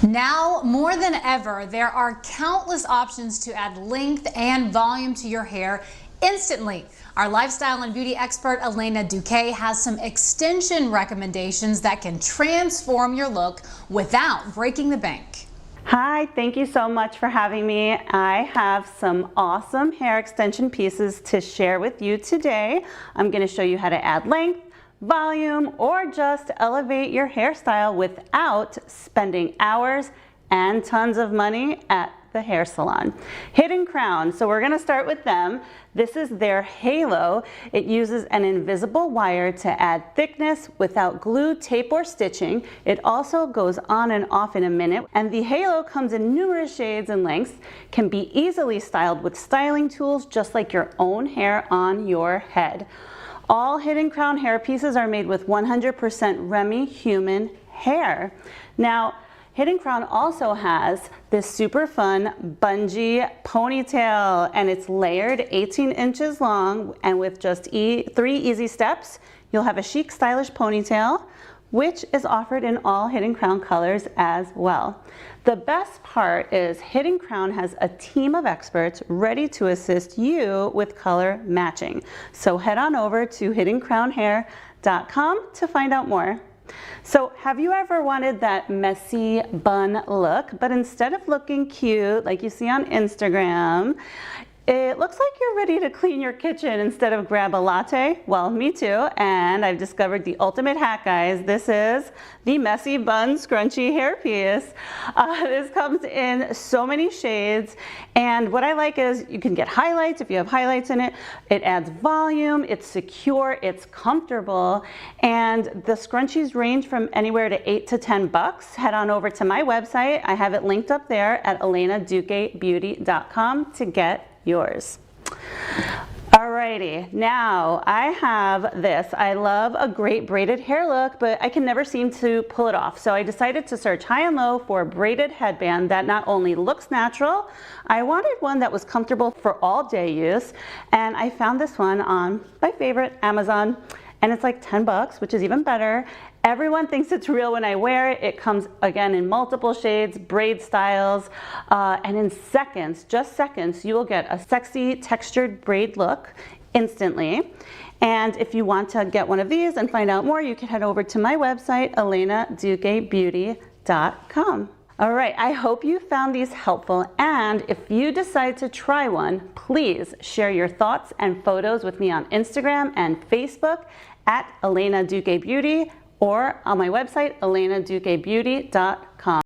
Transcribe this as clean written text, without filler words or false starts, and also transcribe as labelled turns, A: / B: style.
A: Now, more than ever, there are countless options to add length and volume to your hair instantly. Our lifestyle and beauty expert, Elena Duque, has some extension recommendations that can transform your look without breaking the bank.
B: Hi, thank you so much for having me. I have some awesome hair extension pieces to share with you today. I'm going to show you how to add length, volume, or just elevate your hairstyle without spending hours and tons of money at the hair salon. Hidden Crown, so we're going to start with them. This is their halo. It uses an invisible wire to add thickness without glue, tape, or stitching. It also goes on and off in a minute, and the halo comes in numerous shades and lengths, can be easily styled with styling tools just like your own hair on your head. All Hidden Crown hair pieces are made with 100% Remy human hair. Now, Hidden Crown also has this super fun bungee ponytail, and it's layered 18 inches long, and with just 3 easy steps, you'll have a chic, stylish ponytail, which is offered in all Hidden Crown colors as well. The best part is Hidden Crown has a team of experts ready to assist you with color matching. So head on over to hiddencrownhair.com to find out more. So have you ever wanted that messy bun look, but instead of looking cute like you see on Instagram, it looks like you're ready to clean your kitchen instead of grab a latte? Well, me too, and I've discovered the ultimate hack, guys. This is the Messy Bun Scrunchie hairpiece. This comes in so many shades, and what I like is you can get highlights if you have highlights in it. It adds volume, it's secure, it's comfortable, and the scrunchies range from anywhere to $8 to $10. Head on over to my website. I have it linked up there at elenaduquebeauty.com to get yours. Alrighty, now I have this. I love a great braided hair look, but I can never seem to pull it off. So I decided to search high and low for a braided headband that not only looks natural, I wanted one that was comfortable for all day use. And I found this one on my favorite, Amazon. And it's like $10, which is even better. Everyone thinks it's real when I wear it. It comes again in multiple shades, braid styles, and in seconds, just seconds, you will get a sexy textured braid look instantly. And if you want to get one of these and find out more, you can head over to my website, elenaduquebeauty.com. All right, I hope you found these helpful, and if you decide to try one, please share your thoughts and photos with me on Instagram and Facebook at Elena Duque Beauty or on my website, elenaduquebeauty.com.